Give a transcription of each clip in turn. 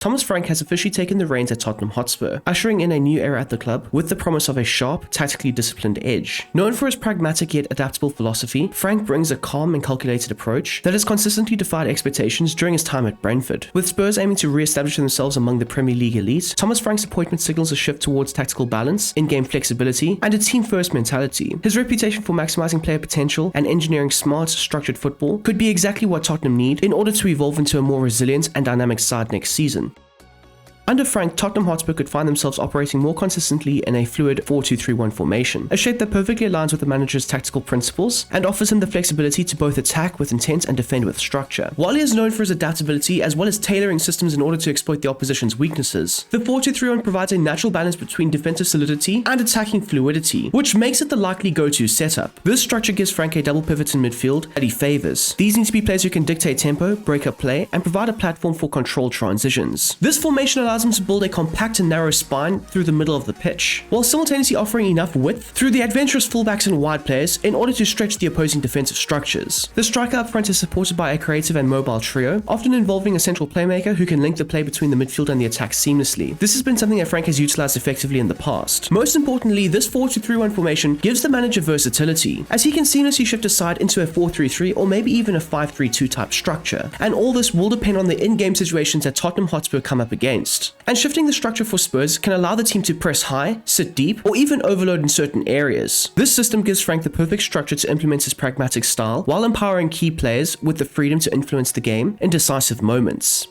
Thomas Frank has officially taken the reins at Tottenham Hotspur, ushering in a new era at the club with the promise of a sharp, tactically disciplined edge. Known for his pragmatic yet adaptable philosophy, Frank brings a calm and calculated approach that has consistently defied expectations during his time at Brentford. With Spurs aiming to re-establish themselves among the Premier League elite, Thomas Frank's appointment signals a shift towards tactical balance, in-game flexibility, and a team-first mentality. His reputation for maximizing player potential and engineering smart, structured football could be exactly what Tottenham need in order to evolve into a more resilient and dynamic side next season. Under Frank, Tottenham Hotspur could find themselves operating more consistently in a fluid 4-2-3-1 formation, a shape that perfectly aligns with the manager's tactical principles and offers him the flexibility to both attack with intent and defend with structure. While he is known for his adaptability as well as tailoring systems in order to exploit the opposition's weaknesses, the 4-2-3-1 provides a natural balance between defensive solidity and attacking fluidity, which makes it the likely go-to setup. This structure gives Frank a double pivot in midfield that he favors. These need to be players who can dictate tempo, break up play, and provide a platform for controlled transitions. This formation allows him to build a compact and narrow spine through the middle of the pitch, while simultaneously offering enough width through the adventurous fullbacks and wide players in order to stretch the opposing defensive structures. The striker up front is supported by a creative and mobile trio, often involving a central playmaker who can link the play between the midfield and the attack seamlessly. This has been something that Frank has utilized effectively in the past. Most importantly, this 4-2-3-1 formation gives the manager versatility, as he can seamlessly shift aside into a 4-3-3 or maybe even a 5-3-2 type structure, and all this will depend on the in-game situations that Tottenham Hotspur come up against. And shifting the structure for Spurs can allow the team to press high, sit deep, or even overload in certain areas. This system gives Frank the perfect structure to implement his pragmatic style while empowering key players with the freedom to influence the game in decisive moments.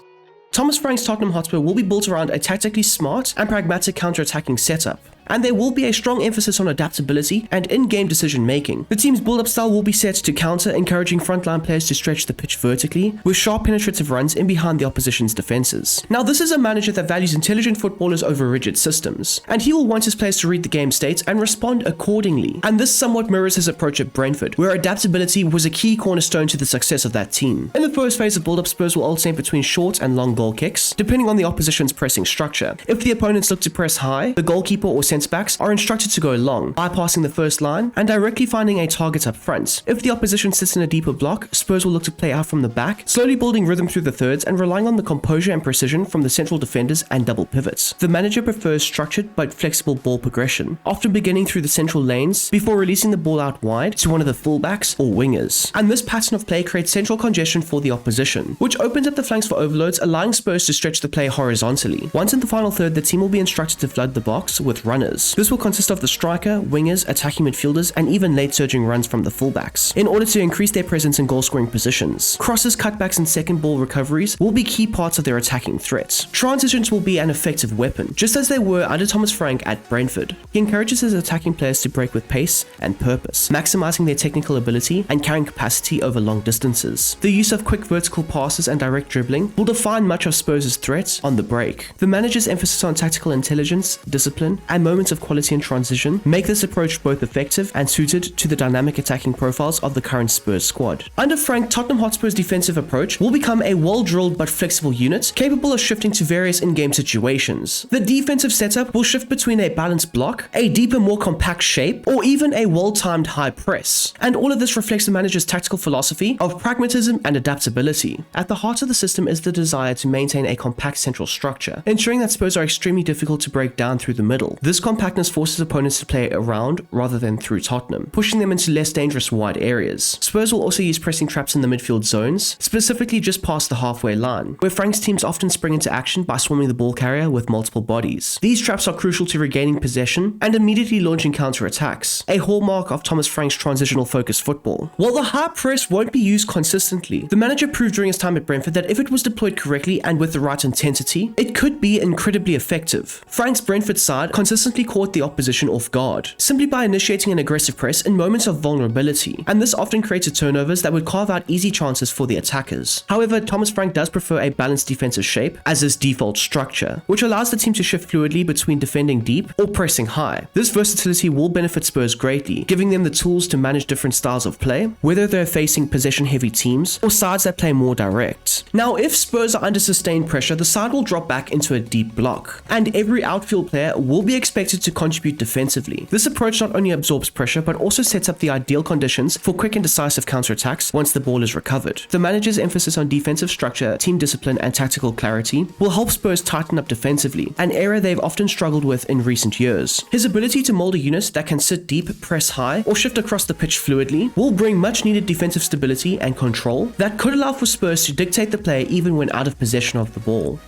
Thomas Frank's Tottenham Hotspur will be built around a tactically smart and pragmatic counter-attacking setup, and there will be a strong emphasis on adaptability and in-game decision-making. The team's build-up style will be set to counter, encouraging frontline players to stretch the pitch vertically, with sharp penetrative runs in behind the opposition's defenses. Now, this is a manager that values intelligent footballers over rigid systems, and he will want his players to read the game states and respond accordingly. And this somewhat mirrors his approach at Brentford, where adaptability was a key cornerstone to the success of that team. In the first phase of build-up, Spurs will alternate between short and long goal kicks, depending on the opposition's pressing structure. If the opponents look to press high, the goalkeeper or centre-backs are instructed to go long, bypassing the first line and directly finding a target up front. If the opposition sits in a deeper block, Spurs will look to play out from the back, slowly building rhythm through the thirds and relying on the composure and precision from the central defenders and double pivots. The manager prefers structured but flexible ball progression, often beginning through the central lanes before releasing the ball out wide to one of the fullbacks or wingers. And this pattern of play creates central congestion for the opposition, which opens up the flanks for overloads, allowing Spurs to stretch the play horizontally. Once in the final third, the team will be instructed to flood the box with runners. This will consist of the striker, wingers, attacking midfielders, and even late surging runs from the fullbacks, in order to increase their presence in goal-scoring positions. Crosses, cutbacks, and second ball recoveries will be key parts of their attacking threats. Transitions will be an effective weapon, just as they were under Thomas Frank at Brentford. He encourages his attacking players to break with pace and purpose, maximizing their technical ability and carrying capacity over long distances. The use of quick vertical passes and direct dribbling will define much of Spurs' threat on the break. The manager's emphasis on tactical intelligence, discipline, and moments of quality and transition make this approach both effective and suited to the dynamic attacking profiles of the current Spurs squad. Under Frank, Tottenham Hotspur's defensive approach will become a well-drilled but flexible unit capable of shifting to various in-game situations. The defensive setup will shift between a balanced block, a deeper, more compact shape, or even a well-timed high press. And all of this reflects the manager's tactical philosophy of pragmatism and adaptability. At the heart of the system is the desire to maintain a compact central structure, ensuring that Spurs are extremely difficult to break down through the middle. This compactness forces opponents to play around rather than through Tottenham, pushing them into less dangerous wide areas. Spurs will also use pressing traps in the midfield zones, specifically just past the halfway line, where Frank's teams often spring into action by swarming the ball carrier with multiple bodies. These traps are crucial to regaining possession and immediately launching counter-attacks, a hallmark of Thomas Frank's transitional focused football. While the high press won't be used consistently, the manager proved during his time at Brentford that if it was deployed correctly and with the right intensity, it could be incredibly effective. Frank's Brentford side consistently caught the opposition off guard, simply by initiating an aggressive press in moments of vulnerability, and this often created turnovers that would carve out easy chances for the attackers. However, Thomas Frank does prefer a balanced defensive shape as his default structure, which allows the team to shift fluidly between defending deep or pressing high. This versatility will benefit Spurs greatly, giving them the tools to manage different styles of play, whether they're facing possession-heavy teams or sides that play more direct. Now, if Spurs are under sustained pressure, the side will drop back into a deep block, and every outfield player will be expected expected to contribute defensively. This approach not only absorbs pressure but also sets up the ideal conditions for quick and decisive counterattacks once the ball is recovered. The manager's emphasis on defensive structure, team discipline, and tactical clarity will help Spurs tighten up defensively, an area they've often struggled with in recent years. His ability to mold a unit that can sit deep, press high, or shift across the pitch fluidly will bring much needed defensive stability and control that could allow for Spurs to dictate the play even when out of possession of the ball.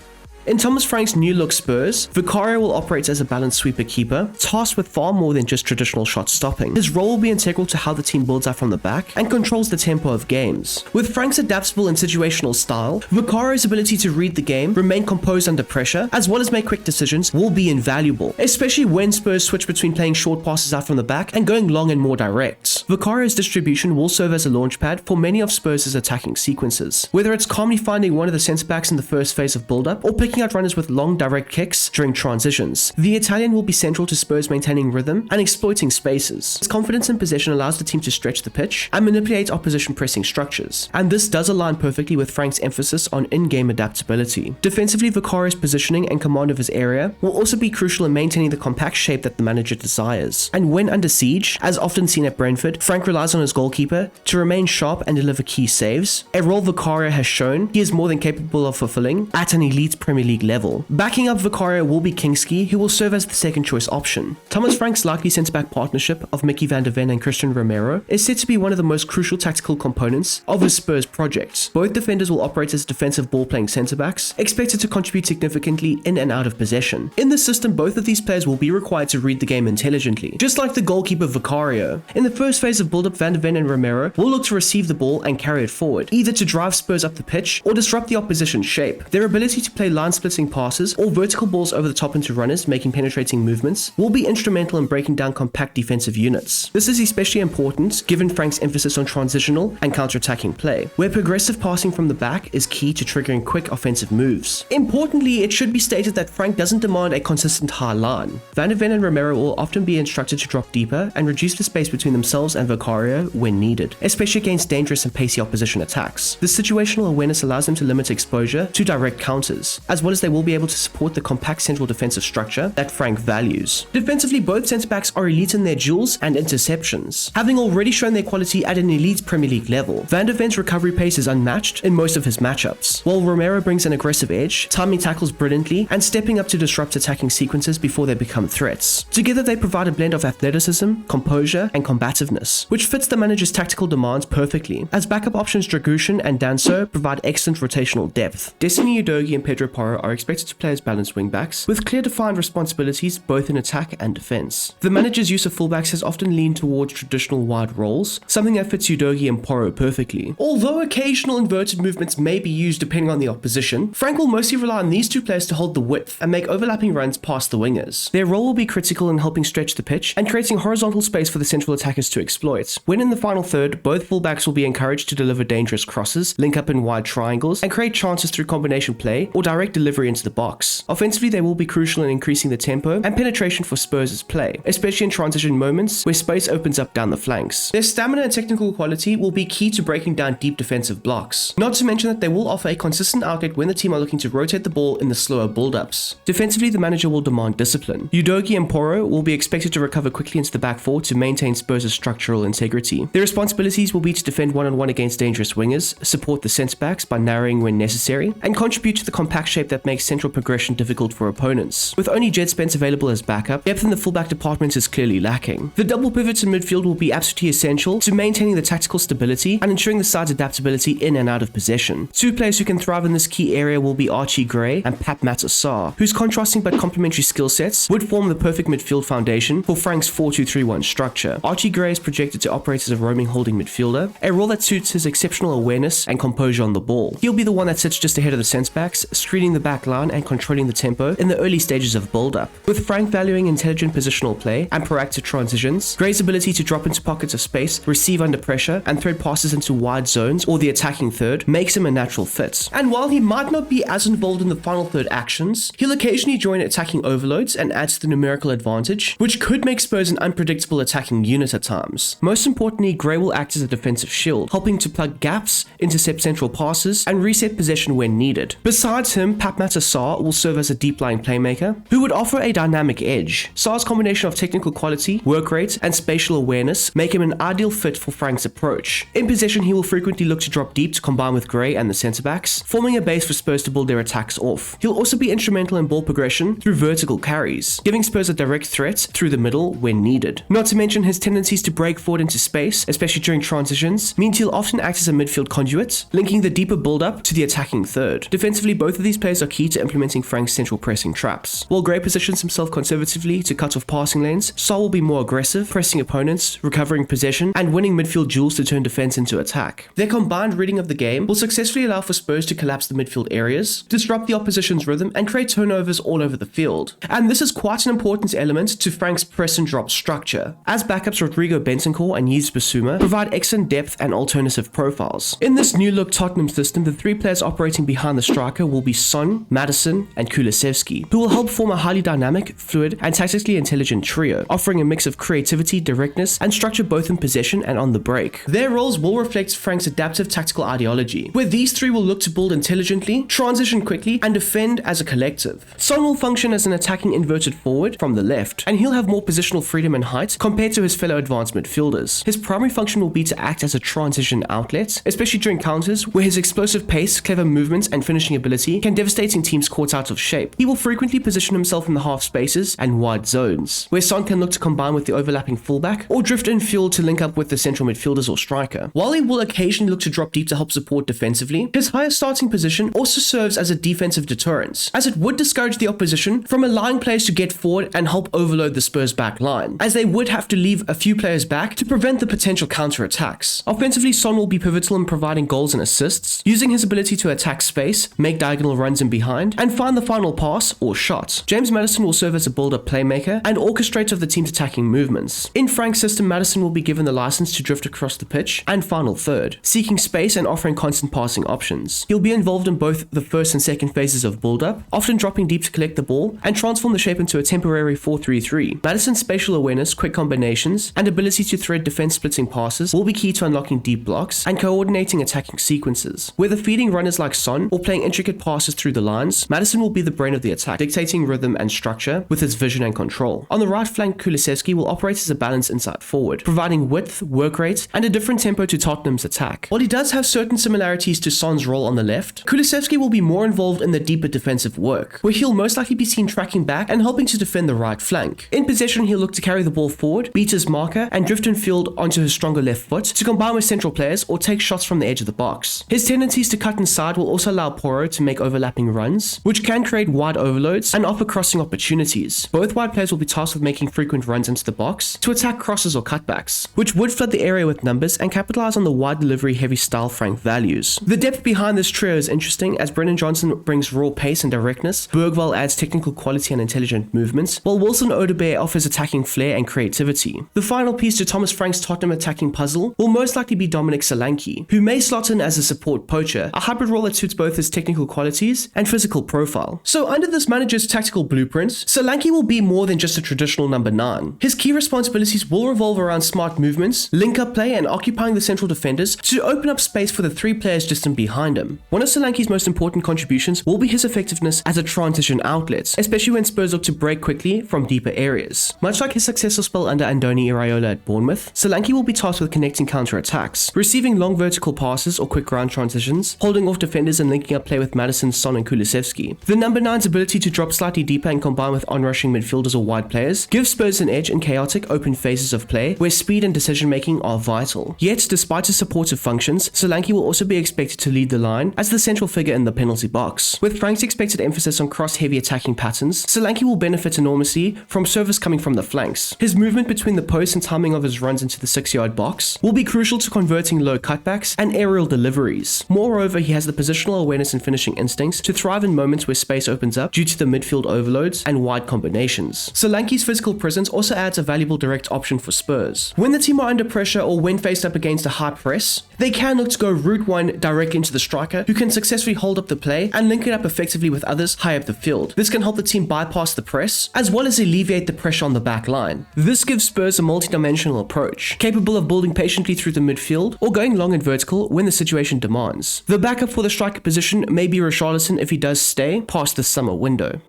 In Thomas Frank's new-look Spurs, Vicario will operate as a balanced sweeper keeper, tasked with far more than just traditional shot stopping. His role will be integral to how the team builds out from the back and controls the tempo of games. With Frank's adaptable and situational style, Vicario's ability to read the game, remain composed under pressure, as well as make quick decisions will be invaluable, especially when Spurs switch between playing short passes out from the back and going long and more direct. Vicario's distribution will serve as a launchpad for many of Spurs' attacking sequences, whether it's calmly finding one of the centre-backs in the first phase of build-up or picking out runners with long direct kicks during transitions. The Italian will be central to Spurs maintaining rhythm and exploiting spaces. His confidence in possession allows the team to stretch the pitch and manipulate opposition pressing structures, and this does align perfectly with Frank's emphasis on in-game adaptability. Defensively, Vicario's positioning and command of his area will also be crucial in maintaining the compact shape that the manager desires. And when under siege, as often seen at Brentford, Frank relies on his goalkeeper to remain sharp and deliver key saves, a role Vicario has shown he is more than capable of fulfilling at an elite Premier League level. Backing up Vicario will be Kingsley, who will serve as the second choice option. Thomas Frank's likely centre-back partnership of Mickey van der Ven and Christian Romero is said to be one of the most crucial tactical components of his Spurs project. Both defenders will operate as defensive ball-playing centre-backs, expected to contribute significantly in and out of possession. In this system, both of these players will be required to read the game intelligently, just like the goalkeeper Vicario. In the first phase of build-up, Van der Ven and Romero will look to receive the ball and carry it forward, either to drive Spurs up the pitch or disrupt the opposition's shape. Their ability to play line-splitting passes or vertical balls over the top into runners, making penetrating movements, will be instrumental in breaking down compact defensive units. This is especially important given Frank's emphasis on transitional and counter-attacking play, where progressive passing from the back is key to triggering quick offensive moves. Importantly, it should be stated that Frank doesn't demand a consistent high line. Van der Ven and Romero will often be instructed to drop deeper and reduce the space between themselves and Vicario when needed, especially against dangerous and pacey opposition attacks. This situational awareness allows them to limit exposure to direct counters, as well as they will be able to support the compact central defensive structure that Frank values. Defensively, both centre-backs are elite in their duels and interceptions, having already shown their quality at an elite Premier League level. Van der Ven's recovery pace is unmatched in most of his matchups, while Romero brings an aggressive edge, timing tackles brilliantly, and stepping up to disrupt attacking sequences before they become threats. Together, they provide a blend of athleticism, composure, and combativeness, which fits the manager's tactical demands perfectly. As backup options, Dragushin and Danso provide excellent rotational depth. Destiny Udogie and Pedro Porro are expected to play as balanced wingbacks, with clear defined responsibilities both in attack and defense. The manager's use of fullbacks has often leaned towards traditional wide roles, something that fits Udogie and Porro perfectly. Although occasional inverted movements may be used depending on the opposition, Frank will mostly rely on these two players to hold the width and make overlapping runs past the wingers. Their role will be critical in helping stretch the pitch and creating horizontal space for the central attackers to exploit. When in the final third, both fullbacks will be encouraged to deliver dangerous crosses, link up in wide triangles, and create chances through combination play or direct delivery into the box. Offensively, they will be crucial in increasing the tempo and penetration for Spurs' play, especially in transition moments where space opens up down the flanks. Their stamina and technical quality will be key to breaking down deep defensive blocks, not to mention that they will offer a consistent outlet when the team are looking to rotate the ball in the slower build-ups. Defensively, the manager will demand discipline. Udogie and Porro will be expected to recover quickly into the back four to maintain Spurs' structural integrity. Their responsibilities will be to defend one-on-one against dangerous wingers, support the centre-backs by narrowing when necessary, and contribute to the compact shape that makes central progression difficult for opponents. With only Jed Spence available as backup, depth in the fullback department is clearly lacking. The double pivots in midfield will be absolutely essential to maintaining the tactical stability and ensuring the side's adaptability in and out of possession. Two players who can thrive in this key area will be Archie Gray and Pap Matassar, whose contrasting but complementary skill sets would form the perfect midfield foundation for Frank's 4-2-3-1 structure. Archie Gray is projected to operate as a roaming holding midfielder, a role that suits his exceptional awareness and composure on the ball. He'll be the one that sits just ahead of the centre-backs, screening the back line and controlling the tempo in the early stages of build-up. With Frank valuing intelligent positional play and proactive transitions, Gray's ability to drop into pockets of space, receive under pressure, and thread passes into wide zones or the attacking third makes him a natural fit. And while he might not be as involved in the final third actions, he'll occasionally join attacking overloads and add to the numerical advantage, which could make Spurs an unpredictable attacking unit at times. systems. Most importantly, Gray will act as a defensive shield, helping to plug gaps, intercept central passes, and reset possession when needed. Besides him, Papmatter Sarr will serve as a deep-lying playmaker, who would offer a dynamic edge. Sarr's combination of technical quality, work rate, and spatial awareness make him an ideal fit for Frank's approach. In possession, he will frequently look to drop deep to combine with Gray and the centre-backs, forming a base for Spurs to build their attacks off. He'll also be instrumental in ball progression through vertical carries, giving Spurs a direct threat through the middle when needed. Not to mention his tendencies to break forward into space, especially during transitions, means he'll often act as a midfield conduit, linking the deeper build-up to the attacking third. Defensively, both of these players are key to implementing Frank's central pressing traps. While Gray positions himself conservatively to cut off passing lanes, Sarr will be more aggressive, pressing opponents, recovering possession, and winning midfield duels to turn defense into attack. Their combined reading of the game will successfully allow for Spurs to collapse the midfield areas, disrupt the opposition's rhythm, and create turnovers all over the field. And this is quite an important element to Frank's press and drop structure, as backups Rodrigo Bentancur and Yves Bissouma provide excellent depth and alternative profiles. In this new look Tottenham system, the three players operating behind the striker will be Son, Maddison, and Kulusevski, who will help form a highly dynamic, fluid, and tactically intelligent trio, offering a mix of creativity, directness, and structure both in possession and on the break. Their roles will reflect Frank's adaptive tactical ideology, where these three will look to build intelligently, transition quickly, and defend as a collective. Son will function as an attacking inverted forward from the left, and he'll have more positional freedom and height compared to his fellow advanced midfielders. His primary function will be to act as a transition outlet, especially during counters, where his explosive pace, clever movements, and finishing ability can devastating teams caught out of shape. He will frequently position himself in the half spaces and wide zones, where Son can look to combine with the overlapping fullback or drift infield to link up with the central midfielders or striker. While he will occasionally look to drop deep to help support defensively, his higher starting position also serves as a defensive deterrent, as it would discourage the opposition from allowing players to get forward and help overload the Spurs back line, as they would have to leave a few players back to prevent the potential counter-attacks. Offensively, Son will be pivotal in providing goals and assists, using his ability to attack space, make diagonal runs in behind, and find the final pass or shot. James Maddison will serve as a build-up playmaker and orchestrator of the team's attacking movements. In Frank's system, Maddison will be given the license to drift across the pitch and final third, seeking space and offering constant passing options. He'll be involved in both the first and second phases of build-up, often dropping deep to collect the ball and transform the shape into a temporary 4-3-3. Maddison's spatial awareness, quick combinations, and ability to thread defense-splitting passes will be key to unlocking deep blocks and coordinating attacking sequences. Whether feeding runners like Son or playing intricate passes through the lines, Maddison will be the brain of the attack, dictating rhythm and structure with his vision and control. On the right flank, Kulusevski will operate as a balanced inside forward, providing width, work rate, and a different tempo to Tottenham's attack. While he does have certain similarities to Son's role on the left, Kulusevski will be more involved in the deeper defensive work, where he'll most likely be seen tracking back and helping to defend the right flank. In possession, he'll look to carry the ball forward, beat his marker, and drift in field onto his stronger left foot to combine with central players or take shots from the edge of the box. His tendencies to cut inside will also allow Porro to make overlapping runs, which can create wide overloads and offer crossing opportunities. Both wide players will be tasked with making frequent runs into the box to attack crosses or cutbacks, which would flood the area with numbers and capitalize on the wide delivery heavy style Frank values. The depth behind this trio is interesting, as Brennan Johnson brings raw pace and directness, Bergwall adds technical quality and intelligent movements, while Wilson Odobert offers attacking flair and creativity. The final piece to Thomas Frank's Tottenham attacking puzzle will most likely be Dominic Solanke, who may slot in as a support poacher, a hybrid role that suits both his technical qualities and physical profile. So under this manager's tactical blueprint, Solanke will be more than just a traditional number 9. His key responsibilities will revolve around smart movements, link-up play, and occupying the central defenders to open up space for the three players distant behind him. One of Solanke's most important contributions will be his effectiveness as a transition outlet, especially when Spurs look to break quickly from deeper areas. Much like his successful spell under Andoni Iraola at Bournemouth, Solanke will be tasked with connecting counter-attacks, receiving long vertical passes or quick ground transitions, holding off defenders and linking up play with Maddison, Son, and Kulusevski. The number 9's ability to drop slightly deeper and combine with onrushing midfielders or wide players gives Spurs an edge in chaotic, open phases of play where speed and decision-making are vital. Yet, despite his supportive functions, Solanke will also be expected to lead the line as the central figure in the penalty box. With Frank's expected emphasis on cross-heavy attacking patterns, Solanke will benefit enormously from service coming from the flanks. His movement between the posts and timing of his runs into the 6-yard box will be crucial to converting low cutbacks and aerial deliveries. Moreover, he has the positional awareness and finishing instincts to thrive in moments where space opens up due to the midfield overloads and wide combinations. Solanke's physical presence also adds a valuable direct option for Spurs. When the team are under pressure or when faced up against a high press, they can look to go route one directly into the striker, who can successfully hold up the play and link it up effectively with others high up the field. This can help the team bypass the press, as well as alleviate the pressure on the back line. This gives Spurs a multi-dimensional positional approach, capable of building patiently through the midfield or going long and vertical when the situation demands. The backup for the striker position may be Richarlison if he does stay past the summer window.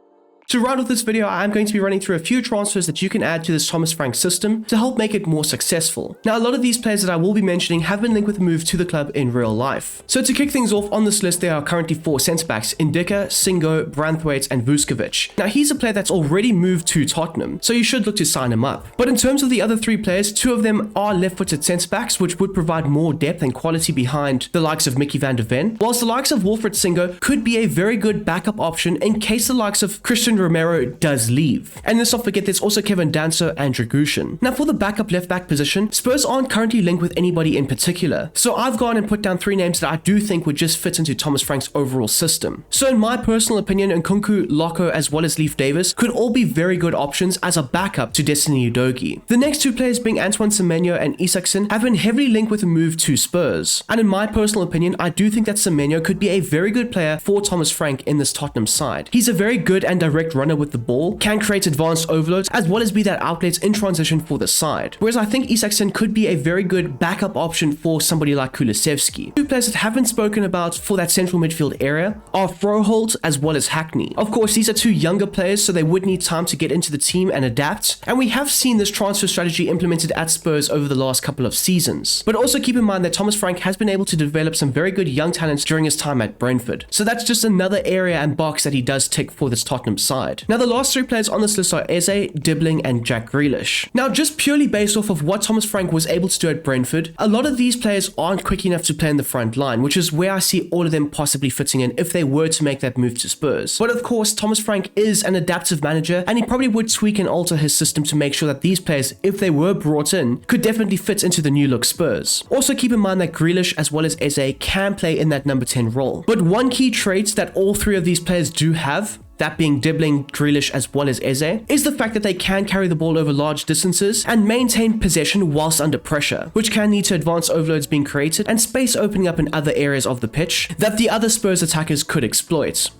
To round off this video, I am going to be running through a few transfers that you can add to this Thomas Frank system to help make it more successful. Now, a lot of these players that I will be mentioning have been linked with a move to the club in real life. So to kick things off on this list, there are currently 4 centre-backs: Indika, Singo, Branthwaite and Vuskovic. Now, he's a player that's already moved to Tottenham, so you should look to sign him up. But in terms of the other 3 players, 2 of them are left-footed centre-backs, which would provide more depth and quality behind the likes of Mickey van der Ven, whilst the likes of Wilfried Singo could be a very good backup option in case the likes of Christian Romero does leave. And let's not forget there's also Kevin Danso and Dragushin. Now, for the backup left back position, Spurs aren't currently linked with anybody in particular, so I've gone and put down 3 names that I do think would just fit into Thomas Frank's overall system. So in my personal opinion, Nkunku, Locko as well as Leif Davis could all be very good options as a backup to Destiny Udogie. The next 2 players being Antoine Semenyo and Isaacson have been heavily linked with a move to Spurs, and in my personal opinion, I do think that Semenyo could be a very good player for Thomas Frank in this Tottenham side. He's a very good and direct runner with the ball, can create advanced overloads as well as be that outlet in transition for the side. Whereas I think Isaacson could be a very good backup option for somebody like Kulusevski. 2 players that haven't spoken about for that central midfield area are Froholt as well as Hackney. Of course, these are 2 younger players, so they would need time to get into the team and adapt, and we have seen this transfer strategy implemented at Spurs over the last couple of seasons. But also keep in mind that Thomas Frank has been able to develop some very good young talents during his time at Brentford, so that's just another area and box that he does tick for this Tottenham side. Now, the last 3 players on this list are Eze, Dibbling and Jack Grealish. Now, just purely based off of what Thomas Frank was able to do at Brentford, a lot of these players aren't quick enough to play in the front line, which is where I see all of them possibly fitting in if they were to make that move to Spurs. But of course, Thomas Frank is an adaptive manager, and he probably would tweak and alter his system to make sure that these players, if they were brought in, could definitely fit into the new look Spurs. Also keep in mind that Grealish as well as Eze can play in that number 10 role. But one key trait that all 3 of these players do have, that being Dibbling, Grealish as well as Eze, is the fact that they can carry the ball over large distances and maintain possession whilst under pressure, which can lead to advanced overloads being created and space opening up in other areas of the pitch that the other Spurs attackers could exploit.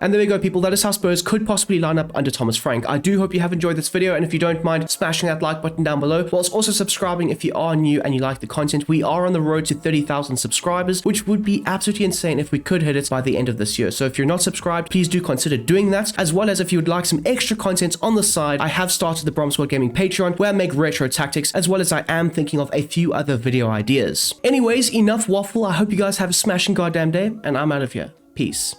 And there we go, people. That is how Spurs could possibly line up under Thomas Frank. I do hope you have enjoyed this video, and if you don't mind smashing that like button down below, whilst also subscribing if you are new and you like the content. We are on the road to 30,000 subscribers, which would be absolutely insane if we could hit it by the end of this year. So if you're not subscribed, please do consider doing that, as well as if you would like some extra content on the side, I have started the Bromsworld Gaming Patreon, where I make retro tactics, as well as I am thinking of a few other video ideas. Anyways, enough waffle. I hope you guys have a smashing goddamn day, and I'm out of here. Peace.